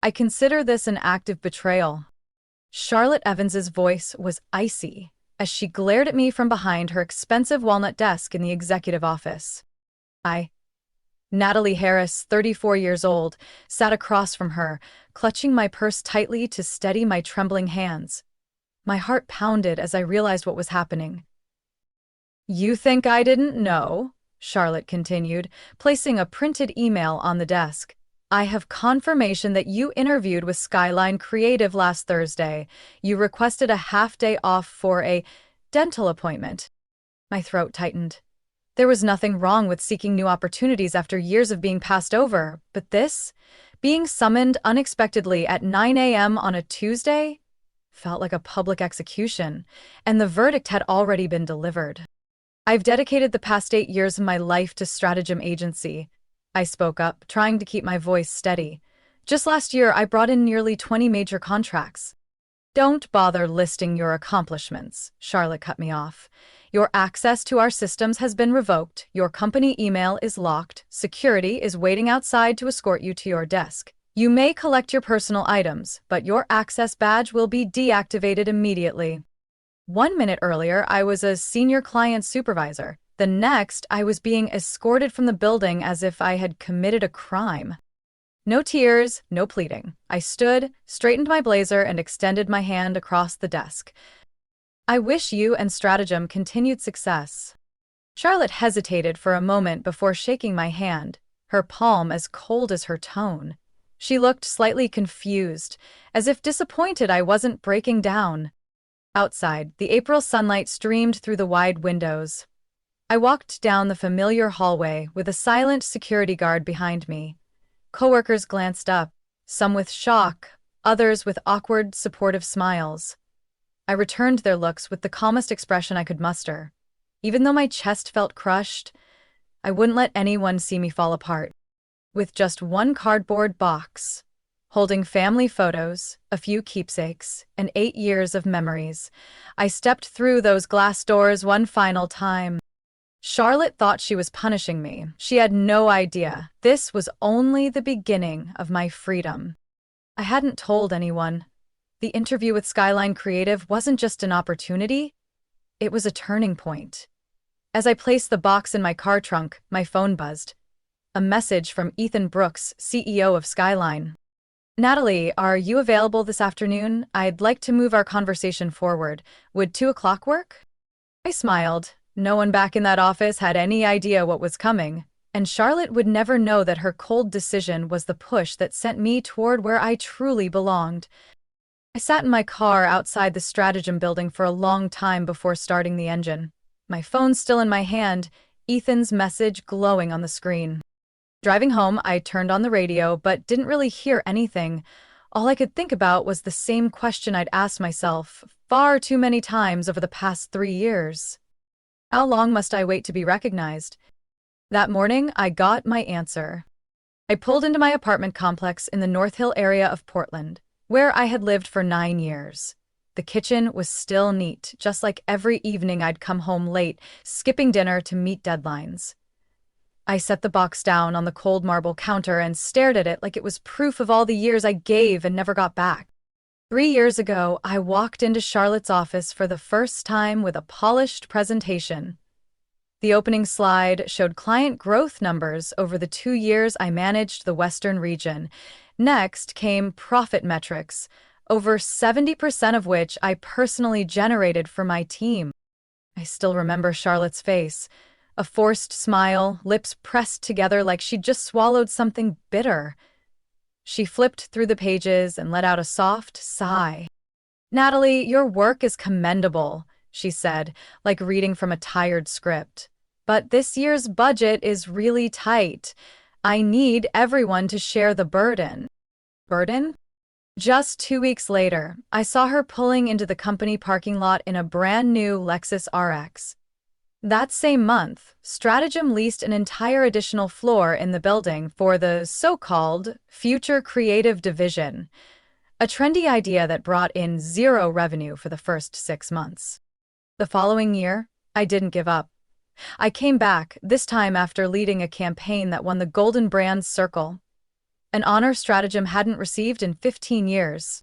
I consider this an act of betrayal. Charlotte Evans's voice was icy as she glared at me from behind her expensive walnut desk in the executive office. I, Natalie Harris, 34 years old, sat across from her, clutching my purse tightly to steady my trembling hands. My heart pounded as I realized what was happening. "You think I didn't know?" Charlotte continued, placing a printed email on the desk. "I have confirmation that you interviewed with Skyline Creative last Thursday. You requested a half-day off for a dental appointment." My throat tightened. There was nothing wrong with seeking new opportunities after years of being passed over, but this, being summoned unexpectedly at 9 a.m. on a Tuesday, felt like a public execution, and the verdict had already been delivered. "I've dedicated the past 8 years of my life to Stratagem Agency," I spoke up, trying to keep my voice steady. "Just last year, I brought in nearly 20 major contracts." "Don't bother listing your accomplishments," Charlotte cut me off. "Your access to our systems has been revoked, your company email is locked, security is waiting outside to escort you to your desk. You may collect your personal items, but your access badge will be deactivated immediately." 1 minute earlier, I was a senior client supervisor. The next, I was being escorted from the building as if I had committed a crime. No tears, no pleading. I stood, straightened my blazer, and extended my hand across the desk. "I wish you and Stratagem continued success." Charlotte hesitated for a moment before shaking my hand, her palm as cold as her tone. She looked slightly confused, as if disappointed I wasn't breaking down. Outside, the April sunlight streamed through the wide windows. I walked down the familiar hallway with a silent security guard behind me. Coworkers glanced up, some with shock, others with awkward, supportive smiles. I returned their looks with the calmest expression I could muster. Even though my chest felt crushed, I wouldn't let anyone see me fall apart. With just one cardboard box, holding family photos, a few keepsakes, and 8 years of memories, I stepped through those glass doors one final time. Charlotte thought she was punishing me. She had no idea. This was only the beginning of my freedom. I hadn't told anyone. The interview with Skyline Creative wasn't just an opportunity, it was a turning point. As I placed the box in my car trunk, my phone buzzed. A message from Ethan Brooks, CEO of Skyline. "Natalie, are you available this afternoon? I'd like to move our conversation forward. Would 2 o'clock work?" I smiled. No one back in that office had any idea what was coming, and Charlotte would never know that her cold decision was the push that sent me toward where I truly belonged. I sat in my car outside the Stratagem building for a long time before starting the engine. My phone still in my hand, Ethan's message glowing on the screen. Driving home, I turned on the radio, but didn't really hear anything. All I could think about was the same question I'd asked myself far too many times over the past 3 years. How long must I wait to be recognized? That morning, I got my answer. I pulled into my apartment complex in the North Hill area of Portland, where I had lived for 9 years. The kitchen was still neat, just like every evening I'd come home late, skipping dinner to meet deadlines. I set the box down on the cold marble counter and stared at it like it was proof of all the years I gave and never got back. 3 years ago, I walked into Charlotte's office for the first time with a polished presentation. The opening slide showed client growth numbers over the 2 years I managed the Western region. Next came profit metrics, over 70% of which I personally generated for my team. I still remember Charlotte's face, a forced smile, lips pressed together like she'd just swallowed something bitter. She flipped through the pages and let out a soft sigh. "Natalie, your work is commendable," she said, like reading from a tired script. "But this year's budget is really tight. I need everyone to share the burden." Burden? Just 2 weeks later, I saw her pulling into the company parking lot in a brand new Lexus RX. That same month, Stratagem leased an entire additional floor in the building for the so-called Future Creative Division, a trendy idea that brought in zero revenue for the first 6 months. The following year, I didn't give up. I came back, this time after leading a campaign that won the Golden Brand Circle. an honor stratagem hadn't received in 15 years.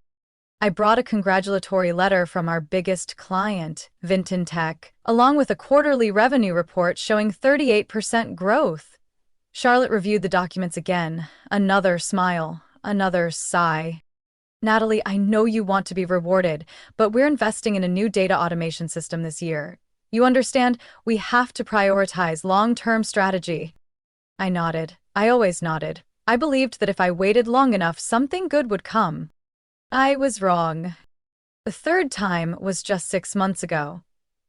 I brought a congratulatory letter from our biggest client, Vinton Tech, along with a quarterly revenue report showing 38% growth. Charlotte reviewed the documents again. Another smile, another sigh. Natalie, I know you want to be rewarded, but we're investing in a new data automation system this year. You understand, we have to prioritize long-term strategy. I nodded. I always nodded. I believed that if I waited long enough, something good would come. I was wrong. The third time was just 6 months ago.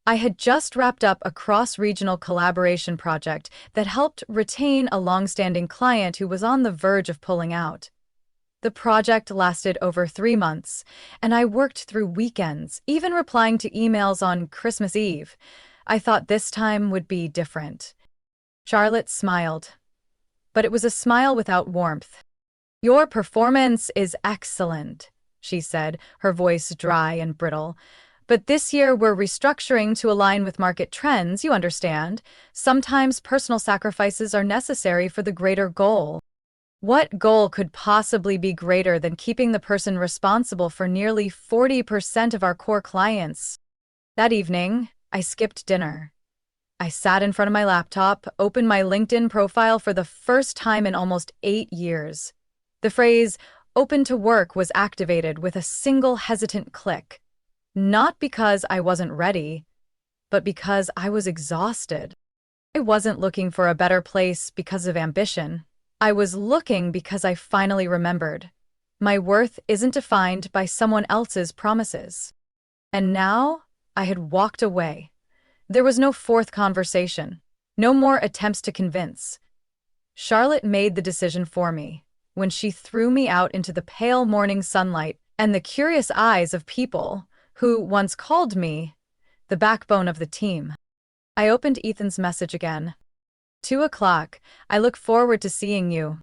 I had just wrapped up a cross-regional collaboration project that helped retain a long-standing client who was on the verge of pulling out. The project lasted over 3 months, and I worked through weekends, even replying to emails on Christmas Eve. I thought this time would be different. Charlotte smiled, but it was a smile without warmth. Your performance is excellent, she said, her voice dry and brittle. But this year we're restructuring to align with market trends, you understand. Sometimes personal sacrifices are necessary for the greater goal. What goal could possibly be greater than keeping the person responsible for nearly 40% of our core clients? That evening, I skipped dinner. I sat in front of my laptop, opened my LinkedIn profile for the first time in almost 8 years. The phrase, "open to work," was activated with a single hesitant click. Not because I wasn't ready, but because I was exhausted. I wasn't looking for a better place because of ambition. I was looking because I finally remembered. My worth isn't defined by someone else's promises. And now, I had walked away. There was no fourth conversation, no more attempts to convince. Charlotte made the decision for me when she threw me out into the pale morning sunlight and the curious eyes of people who once called me the backbone of the team. I opened Ethan's message again. 2 o'clock, I look forward to seeing you.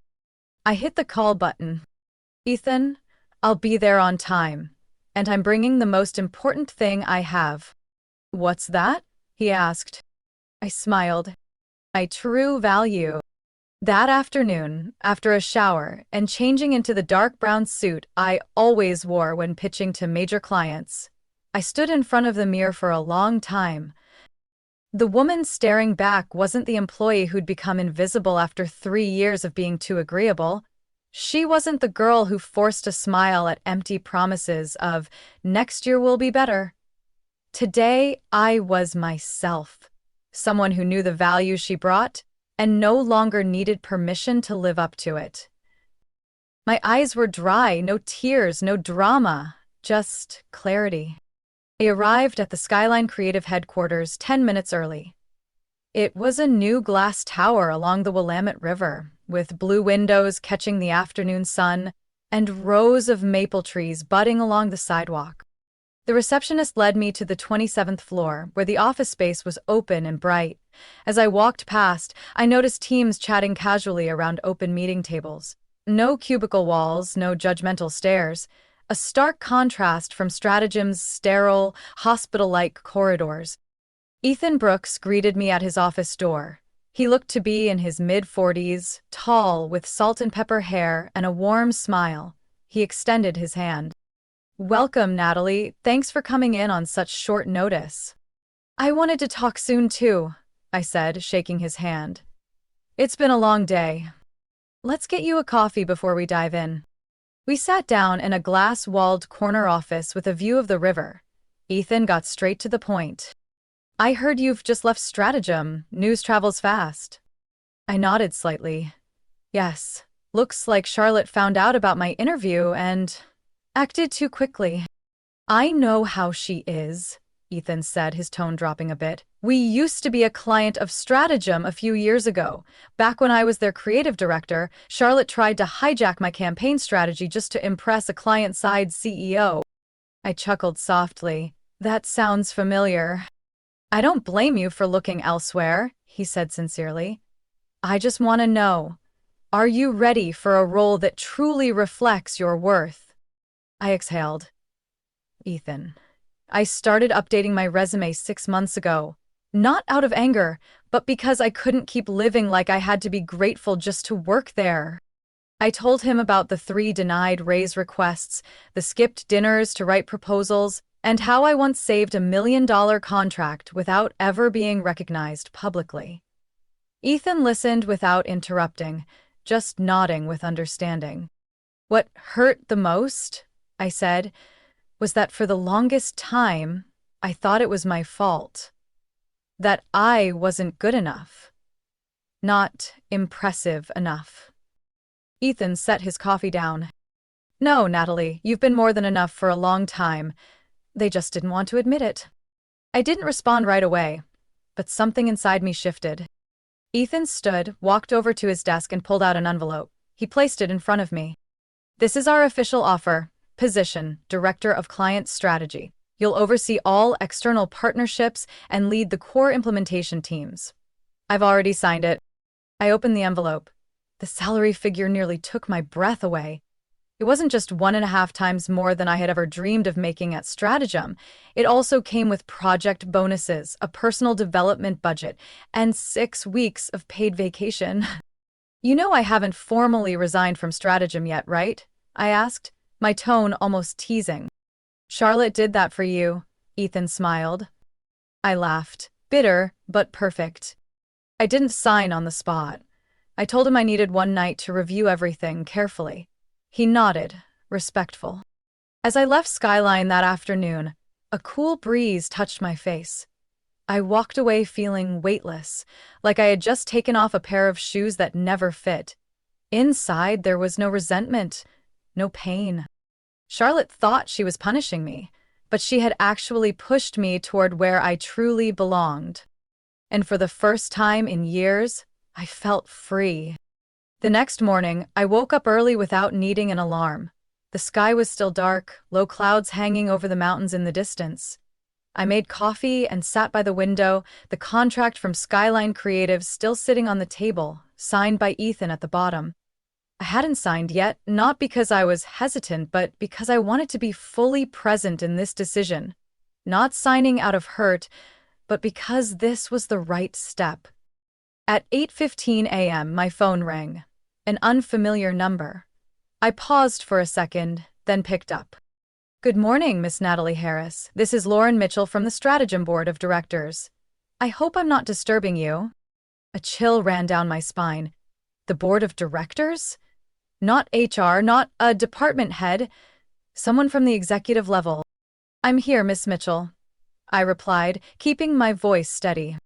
I hit the call button. Ethan, I'll be there on time, and I'm bringing the most important thing I have. What's that? He asked. I smiled. My true value. That afternoon, after a shower and changing into the dark brown suit I always wore when pitching to major clients, I stood in front of the mirror for a long time. The woman staring back wasn't the employee who'd become invisible after 3 years of being too agreeable. She wasn't the girl who forced a smile at empty promises of, "Next year will be better." Today, I was myself, someone who knew the value she brought and no longer needed permission to live up to it. My eyes were dry, no tears, no drama, just clarity. I arrived at the Skyline Creative headquarters 10 minutes early. It was a new glass tower along the Willamette River, with blue windows catching the afternoon sun and rows of maple trees budding along the sidewalk. The receptionist led me to the 27th floor, where the office space was open and bright. As I walked past, I noticed teams chatting casually around open meeting tables. No cubicle walls, no judgmental stares. A stark contrast from Stratagem's sterile, hospital-like corridors. Ethan Brooks greeted me at his office door. He looked to be in his mid-40s, tall, with salt and pepper hair and a warm smile. He extended his hand. "Welcome, Natalie. Thanks for coming in on such short notice." "I wanted to talk soon, too," I said, shaking his hand. "It's been a long day. Let's get you a coffee before we dive in." We sat down in a glass-walled corner office with a view of the river. Ethan got straight to the point. "I heard you've just left Stratagem. News travels fast." I nodded slightly. "Yes, looks like Charlotte found out about my interview and acted too quickly." "I know how she is," Ethan said, his tone dropping a bit. "We used to be a client of Stratagem a few years ago. Back when I was their creative director, Charlotte tried to hijack my campaign strategy just to impress a client-side CEO. I chuckled softly. "That sounds familiar." "I don't blame you for looking elsewhere," he said sincerely. "I just want to know, are you ready for a role that truly reflects your worth?" I exhaled. "Ethan, I started updating my resume 6 months ago. Not out of anger, but because I couldn't keep living like I had to be grateful just to work there." I told him about the 3 denied raise requests, the skipped dinners to write proposals, and how I once saved $1 million contract without ever being recognized publicly. Ethan listened without interrupting, just nodding with understanding. What hurt the most, I said, was that for the longest time, I thought it was my fault. That I wasn't good enough. Not impressive enough. Ethan set his coffee down. No, Natalie, you've been more than enough for a long time. They just didn't want to admit it. I didn't respond right away, but something inside me shifted. Ethan stood, walked over to his desk and pulled out an envelope. He placed it in front of me. This is our official offer. Position, Director of Client Strategy. You'll oversee all external partnerships and lead the core implementation teams. I've already signed it. I opened the envelope. The salary figure nearly took my breath away. It wasn't just 1.5 times more than I had ever dreamed of making at Stratagem. It also came with project bonuses, a personal development budget, and 6 weeks of paid vacation. You know I haven't formally resigned from Stratagem yet, right? I asked, my tone almost teasing. Charlotte did that for you, Ethan smiled. I laughed, bitter but perfect. I didn't sign on the spot. I told him I needed one night to review everything carefully. He nodded, respectful. As I left Skyline that afternoon, a cool breeze touched my face. I walked away feeling weightless, like I had just taken off a pair of shoes that never fit. Inside, there was no resentment, no pain. Charlotte thought she was punishing me, but she had actually pushed me toward where I truly belonged. And for the first time in years, I felt free. The next morning, I woke up early without needing an alarm. The sky was still dark, low clouds hanging over the mountains in the distance. I made coffee and sat by the window, the contract from Skyline Creatives still sitting on the table, signed by Ethan at the bottom. I hadn't signed yet, not because I was hesitant, but because I wanted to be fully present in this decision. Not signing out of hurt, but because this was the right step. At 8:15 a.m., my phone rang. An unfamiliar number. I paused for a second, then picked up. Good morning, Miss Natalie Harris. This is Lauren Mitchell from the Stratagem Board of Directors. I hope I'm not disturbing you. A chill ran down my spine. The Board of Directors? Not HR, not a department head. Someone from the executive level. I'm here, Miss Mitchell, I replied, keeping my voice steady.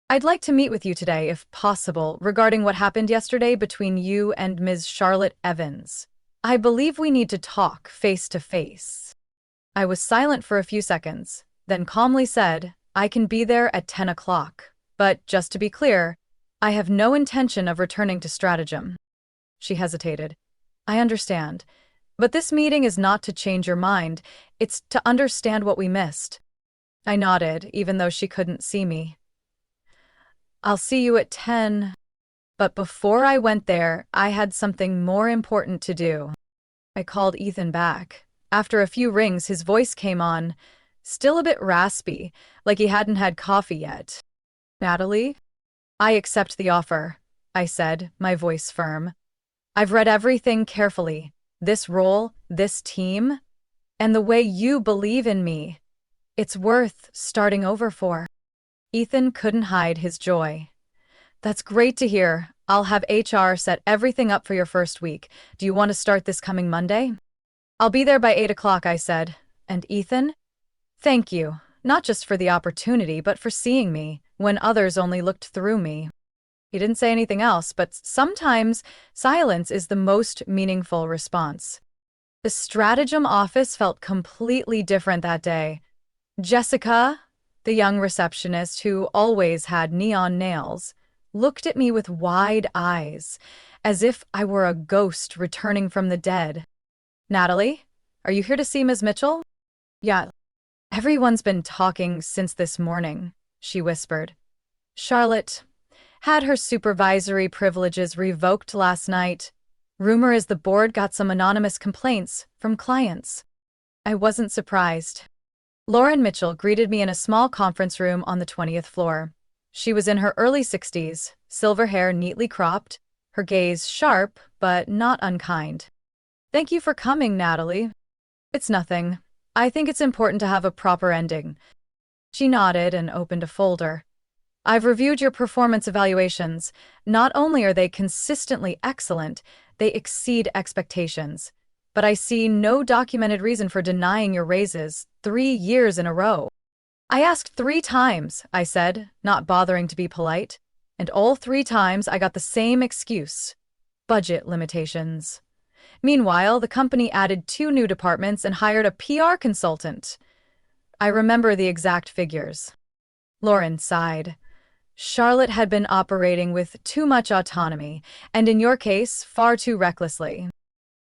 I'd like to meet with you today, if possible, regarding what happened yesterday between you and Ms. Charlotte Evans. I believe we need to talk face to face. I was silent for a few seconds, then calmly said, I can be there at 10 o'clock. But, just to be clear, I have no intention of returning to Stratagem. She hesitated. I understand. But this meeting is not to change your mind. It's to understand what we missed. I nodded, even though she couldn't see me. I'll see you at 10. But before I went there, I had something more important to do. I called Ethan back. After a few rings, his voice came on, still a bit raspy, like he hadn't had coffee yet. Natalie? I accept the offer, I said, my voice firm. I've read everything carefully. This role, this team, and the way you believe in me. It's worth starting over for. Ethan couldn't hide his joy. That's great to hear. I'll have HR set everything up for your first week. Do you want to start this coming Monday? I'll be there by 8 o'clock, I said. And Ethan? Thank you, not just for the opportunity, but for seeing me, when others only looked through me. He didn't say anything else, but sometimes silence is the most meaningful response. The Stratagem office felt completely different that day. Jessica, the young receptionist who always had neon nails, looked at me with wide eyes, as if I were a ghost returning from the dead. Natalie, are you here to see Ms. Mitchell? Yeah. Everyone's been talking since this morning, she whispered. Charlotte had her supervisory privileges revoked last night. Rumor is the board got some anonymous complaints from clients. I wasn't surprised. Lauren Mitchell greeted me in a small conference room on the 20th floor. She was in her early 60s, silver hair neatly cropped, her gaze sharp but not unkind. "Thank you for coming, Natalie." "It's nothing. I think it's important to have a proper ending." She nodded and opened a folder. "I've reviewed your performance evaluations. Not only are they consistently excellent, they exceed expectations. But I see no documented reason for denying your raises 3 years in a row." "I asked 3 times," I said, not bothering to be polite. "And all 3 times I got the same excuse: budget limitations." Meanwhile, the company added 2 new departments and hired a PR consultant. I remember the exact figures. Lauren sighed. "Charlotte had been operating with too much autonomy, and in your case, far too recklessly.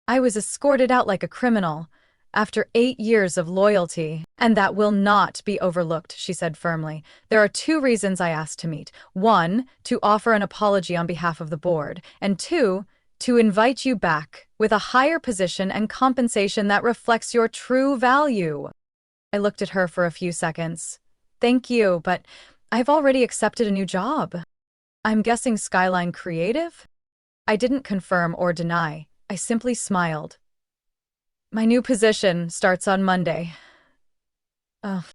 I was escorted out like a criminal, after 8 years of loyalty, and that will not be overlooked," she said firmly. "There are 2 reasons I asked to meet. 1, to offer an apology on behalf of the board, and 2, to invite you back with a higher position and compensation that reflects your true value." I looked at her for a few seconds. "Thank you, but I've already accepted a new job. I'm guessing Skyline Creative?" I didn't confirm or deny. I simply smiled. "My new position starts on Monday." Ugh.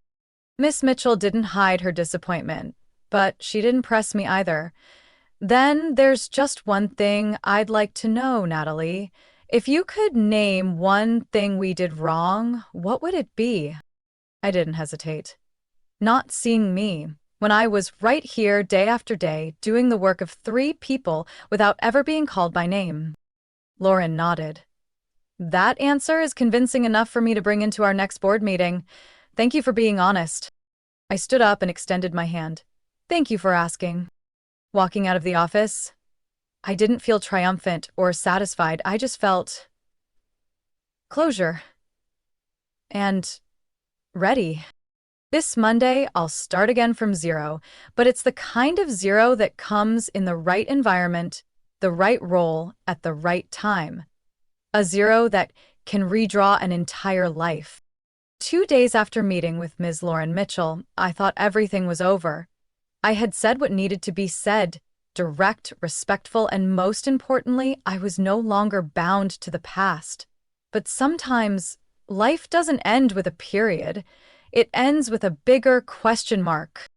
Miss Mitchell didn't hide her disappointment, but she didn't press me either. "Then there's just one thing I'd like to know, Natalie. If you could name one thing we did wrong, what would it be?" I didn't hesitate. "Not seeing me, when I was right here day after day doing the work of 3 people without ever being called by name." Lauren nodded. "That answer is convincing enough for me to bring into our next board meeting. Thank you for being honest." I stood up and extended my hand. "Thank you for asking." Walking out of the office, I didn't feel triumphant or satisfied. I just felt closure and ready. This Monday, I'll start again from zero, but it's the kind of zero that comes in the right environment, the right role, at the right time. A zero that can redraw an entire life. 2 days after meeting with Ms. Lauren Mitchell, I thought everything was over. I had said what needed to be said, direct, respectful, and most importantly, I was no longer bound to the past. But sometimes, life doesn't end with a period. It ends with a bigger question mark.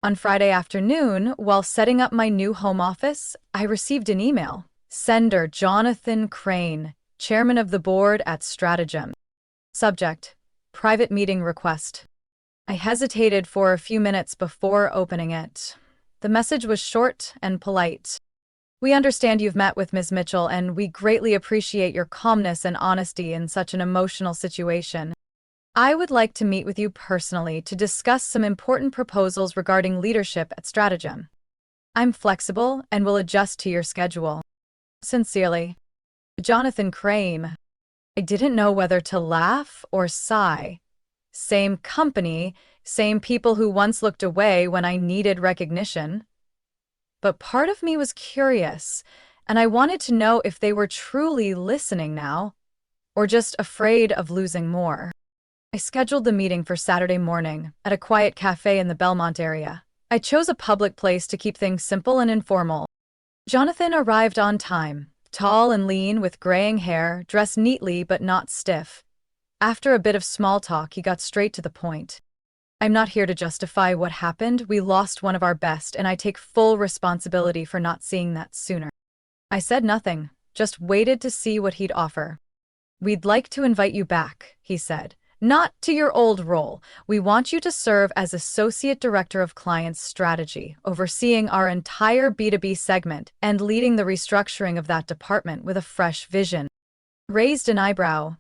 On Friday afternoon, while setting up my new home office, I received an email. Sender Jonathan Crane, chairman of the board at Stratagem. Subject: private meeting request. I hesitated for a few minutes before opening it. The message was short and polite. "We understand you've met with Ms. Mitchell, and we greatly appreciate your calmness and honesty in such an emotional situation. I would like to meet with you personally to discuss some important proposals regarding leadership at Stratagem. I'm flexible and will adjust to your schedule. Sincerely, Jonathan Crane." I didn't know whether to laugh or sigh. Same company, same people who once looked away when I needed recognition. But part of me was curious, and I wanted to know if they were truly listening now, or just afraid of losing more. I scheduled the meeting for Saturday morning at a quiet cafe in the Belmont area. I chose a public place to keep things simple and informal. Jonathan arrived on time, tall and lean with graying hair, dressed neatly but not stiff. After a bit of small talk, he got straight to the point. "I'm not here to justify what happened. We lost one of our best, and I take full responsibility for not seeing that sooner." I said nothing, just waited to see what he'd offer. "We'd like to invite you back," he said. "Not to your old role. We want you to serve as Associate Director of Client Strategy, overseeing our entire B2B segment and leading the restructuring of that department with a fresh vision." Raised an eyebrow.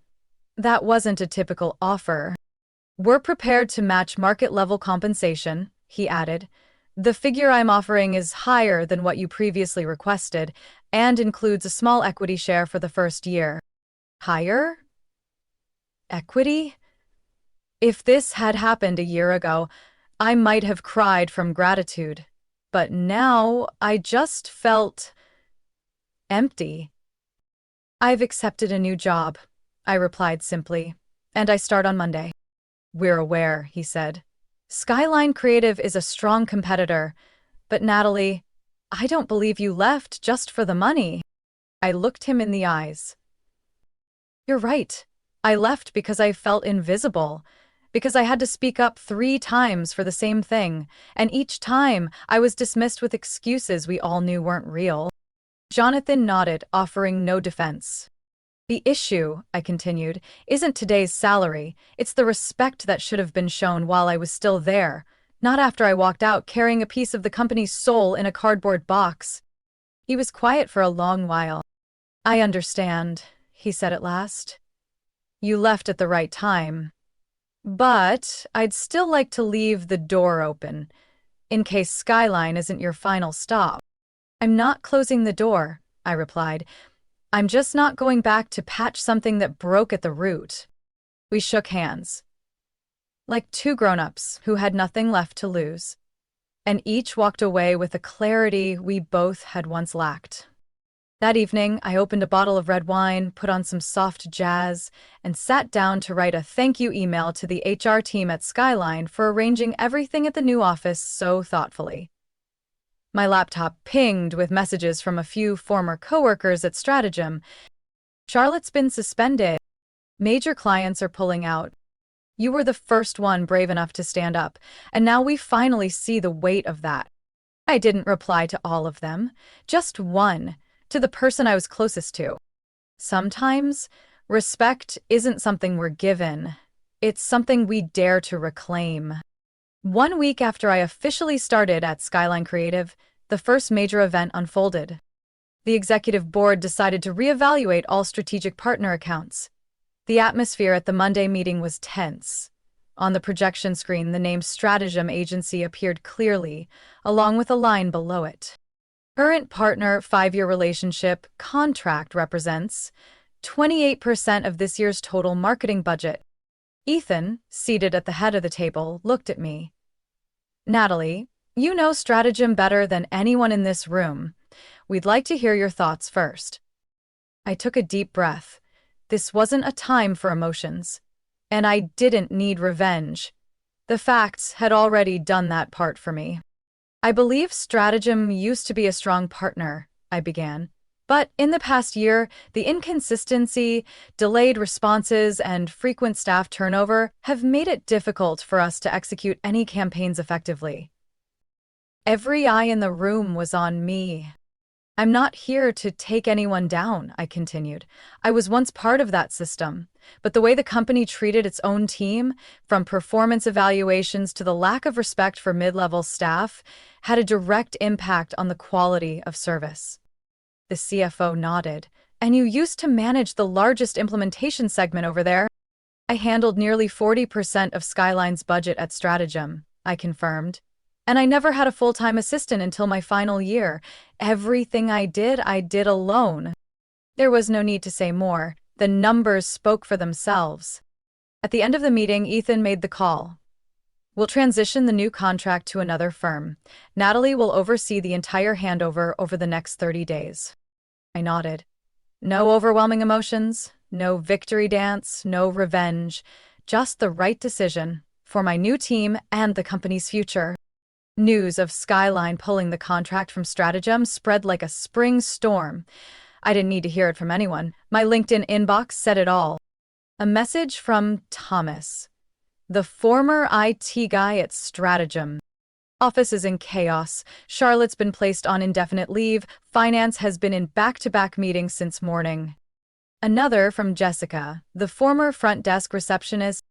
That wasn't a typical offer. "We're prepared to match market-level compensation," he added. "The figure I'm offering is higher than what you previously requested and includes a small equity share for the first year." Higher? Equity? If this had happened a year ago, I might have cried from gratitude. But now I just felt empty. "I've accepted a new job," I replied simply, "and I start on Monday." "We're aware," he said. "Skyline Creative is a strong competitor, but Natalie, I don't believe you left just for the money. I looked him in the eyes. You're right. I left because I felt invisible, because I had to speak up 3 times for the same thing, and each time I was dismissed with excuses we all knew weren't real. Jonathan nodded, offering no defense. The issue, I continued, isn't today's salary, it's the respect that should have been shown while I was still there, not after I walked out carrying a piece of the company's soul in a cardboard box. He was quiet for a long while. I understand, he said at last. You left at the right time. But I'd still like to leave the door open, in case Skyline isn't your final stop. I'm not closing the door, I replied. I'm just not going back to patch something that broke at the root. We shook hands, like two grown-ups who had nothing left to lose, and each walked away with a clarity we both had once lacked. That evening, I opened a bottle of red wine, put on some soft jazz, and sat down to write a thank you email to the HR team at Skyline for arranging everything at the new office so thoughtfully. My laptop pinged with messages from a few former coworkers at Stratagem. Charlotte's been suspended. Major clients are pulling out. You were the first one brave enough to stand up, and now we finally see the weight of that. I didn't reply to all of them, just one, to the person I was closest to. Sometimes, respect isn't something we're given. It's something we dare to reclaim. 1 week after I officially started at Skyline Creative, the first major event unfolded. The executive board decided to reevaluate all strategic partner accounts. The atmosphere at the Monday meeting was tense. On the projection screen, the name Stratagem Agency appeared clearly, along with a line below it. Current partner 5-year relationship contract represents 28% of this year's total marketing budget. Ethan, seated at the head of the table, looked at me. Natalie, you know Stratagem better than anyone in this room. We'd like to hear your thoughts first. I took a deep breath. This wasn't a time for emotions. And I didn't need revenge. The facts had already done that part for me. I believe Stratagem used to be a strong partner, I began. But in the past year, the inconsistency, delayed responses, and frequent staff turnover have made it difficult for us to execute any campaigns effectively. Every eye in the room was on me. I'm not here to take anyone down, I continued. I was once part of that system, but the way the company treated its own team, from performance evaluations to the lack of respect for mid-level staff, had a direct impact on the quality of service. The CFO nodded. And you used to manage the largest implementation segment over there? I handled nearly 40% of Skyline's budget at Stratagem, I confirmed. And I never had a full-time assistant until my final year. Everything I did alone. There was no need to say more. The numbers spoke for themselves. At the end of the meeting, Ethan made the call. We'll transition the new contract to another firm. Natalie will oversee the entire handover over the next 30 days. I nodded. No overwhelming emotions, no victory dance, no revenge, just the right decision for my new team and the company's future. News of Skyline pulling the contract from Stratagem spread like a spring storm. I didn't need to hear it from anyone. My LinkedIn inbox said it all. A message from Thomas, the former IT guy at Stratagem. Office is in chaos. Charlotte's been placed on indefinite leave. Finance has been in back-to-back meetings since morning. Another from Jessica, the former front desk receptionist.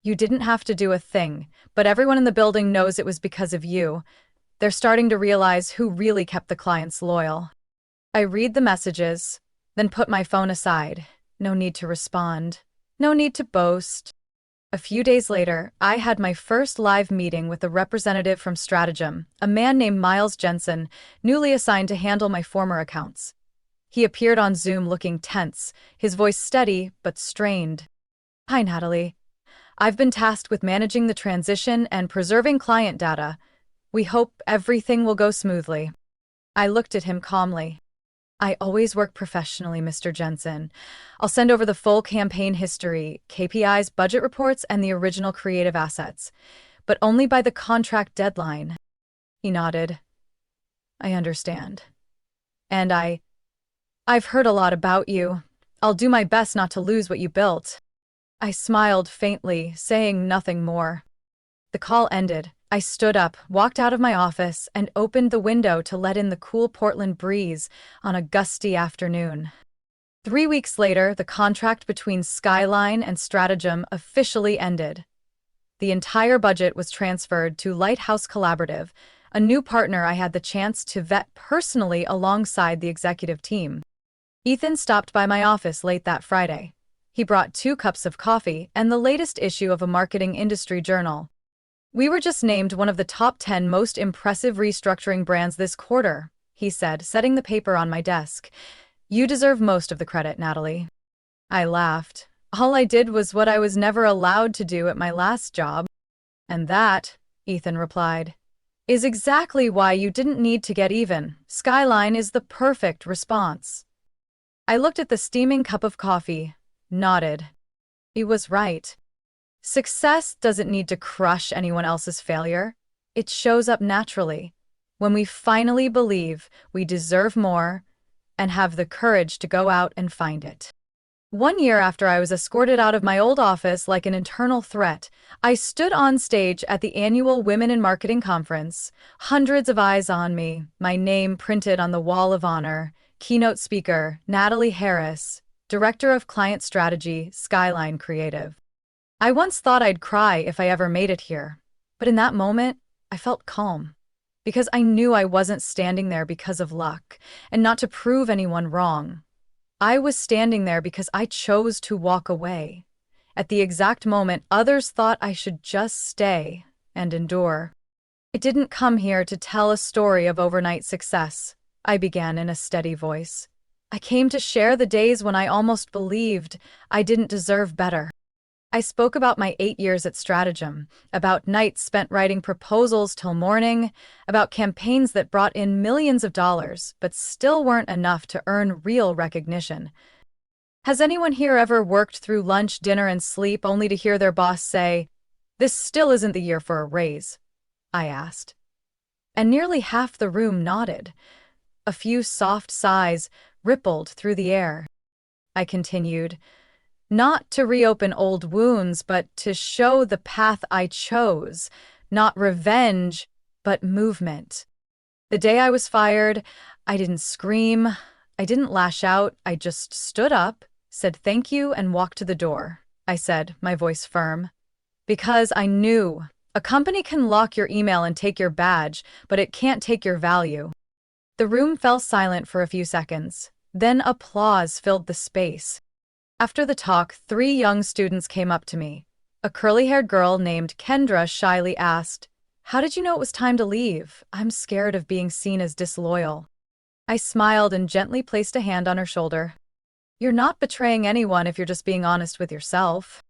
You didn't have to do a thing, but everyone in the building knows it was because of you. They're starting to realize who really kept the clients loyal. I read the messages, then put my phone aside. No need to respond. No need to boast. A few days later, I had my first live meeting with a representative from Stratagem, a man named Miles Jensen, newly assigned to handle my former accounts. He appeared on Zoom looking tense, his voice steady but strained. Hi, Natalie. I've been tasked with managing the transition and preserving client data. We hope everything will go smoothly. I looked at him calmly. I always work professionally, Mr. Jensen. I'll send over the full campaign history, KPIs, budget reports, and the original creative assets, but only by the contract deadline. He nodded. I understand. And I've heard a lot about you. I'll do my best not to lose what you built. I smiled faintly, saying nothing more. The call ended. I stood up, walked out of my office, and opened the window to let in the cool Portland breeze on a gusty afternoon. 3 weeks later, the contract between Skyline and Stratagem officially ended. The entire budget was transferred to Lighthouse Collaborative, a new partner I had the chance to vet personally alongside the executive team. Ethan stopped by my office late that Friday. He brought 2 cups of coffee and the latest issue of a marketing industry journal. "We were just named one of the top 10 most impressive restructuring brands this quarter," he said, setting the paper on my desk. "You deserve most of the credit, Natalie." I laughed. All I did was what I was never allowed to do at my last job. "And that," Ethan replied, "is exactly why you didn't need to get even. Skyline is the perfect response." I looked at the steaming cup of coffee, nodded. He was right. Success doesn't need to crush anyone else's failure. It shows up naturally, when we finally believe we deserve more and have the courage to go out and find it. 1 year after I was escorted out of my old office like an internal threat, I stood on stage at the annual Women in Marketing Conference, hundreds of eyes on me, my name printed on the wall of honor, keynote speaker, Natalie Harris, Director of Client Strategy, Skyline Creative. I once thought I'd cry if I ever made it here, but in that moment, I felt calm, because I knew I wasn't standing there because of luck, and not to prove anyone wrong. I was standing there because I chose to walk away, at the exact moment others thought I should just stay and endure. "I didn't come here to tell a story of overnight success," I began in a steady voice. "I came to share the days when I almost believed I didn't deserve better." I spoke about my 8 years at Stratagem, about nights spent writing proposals till morning, about campaigns that brought in millions of dollars but still weren't enough to earn real recognition. Has anyone here ever worked through lunch, dinner, and sleep only to hear their boss say, "This still isn't the year for a raise"? I asked. And nearly half the room nodded. A few soft sighs rippled through the air. I continued, "Not to reopen old wounds, but to show the path I chose, not revenge, but movement." The day I was fired, I didn't scream, I didn't lash out, I just stood up, said thank you, and walked to the door. I said, my voice firm, because I knew a company can lock your email and take your badge, but it can't take your value. The room fell silent for a few seconds. Then applause filled the space. After the talk, 3 young students came up to me. A curly-haired girl named Kendra shyly asked, "How did you know it was time to leave? I'm scared of being seen as disloyal." I smiled and gently placed a hand on her shoulder. "You're not betraying anyone if you're just being honest with yourself."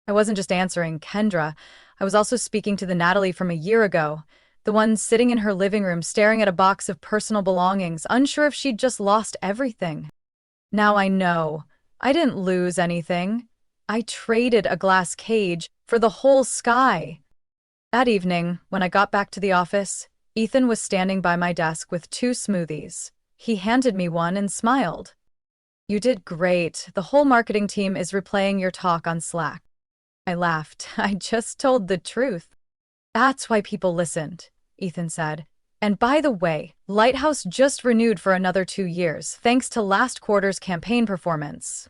I wasn't just answering Kendra. I was also speaking to the Natalie from a year ago, the one sitting in her living room staring at a box of personal belongings, unsure if she'd just lost everything. Now I know. I didn't lose anything. I traded a glass cage for the whole sky. That evening, when I got back to the office, Ethan was standing by my desk with 2 smoothies. He handed me one and smiled. "You did great. The whole marketing team is replaying your talk on Slack." I laughed. "I just told the truth." "That's why people listened," Ethan said. "And by the way, Lighthouse just renewed for another 2 years, thanks to last quarter's campaign performance."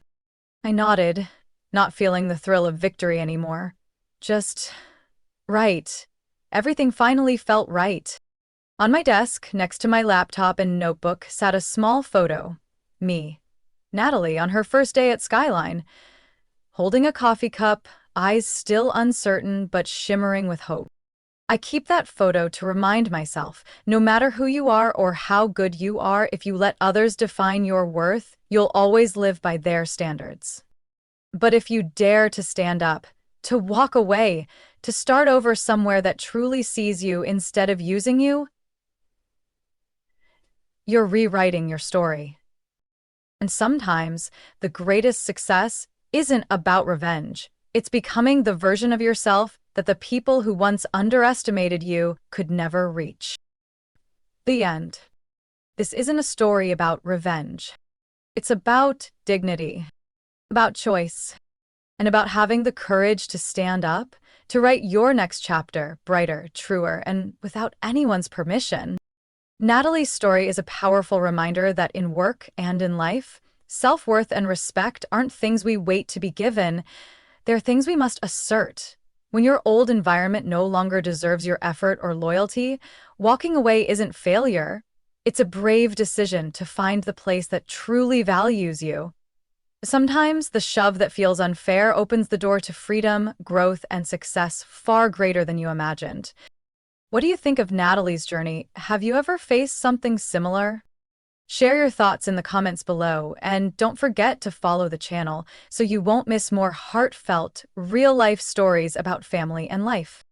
I nodded, not feeling the thrill of victory anymore. Just right. Everything finally felt right. On my desk, next to my laptop and notebook, sat a small photo. Me, Natalie, on her first day at Skyline, holding a coffee cup, eyes still uncertain but shimmering with hope. I keep that photo to remind myself, no matter who you are or how good you are, if you let others define your worth, you'll always live by their standards. But if you dare to stand up, to walk away, to start over somewhere that truly sees you instead of using you, you're rewriting your story. And sometimes the greatest success isn't about revenge. It's becoming the version of yourself that the people who once underestimated you could never reach. The end. This isn't a story about revenge. It's about dignity, about choice, and about having the courage to stand up, to write your next chapter brighter, truer, and without anyone's permission. Natalie's story is a powerful reminder that in work and in life, self-worth and respect aren't things we wait to be given, they're things we must assert. When your old environment no longer deserves your effort or loyalty, walking away isn't failure. It's a brave decision to find the place that truly values you. Sometimes the shove that feels unfair opens the door to freedom, growth, and success far greater than you imagined. What do you think of Natalie's journey? Have you ever faced something similar? Share your thoughts in the comments below, and don't forget to follow the channel so you won't miss more heartfelt, real-life stories about family and life.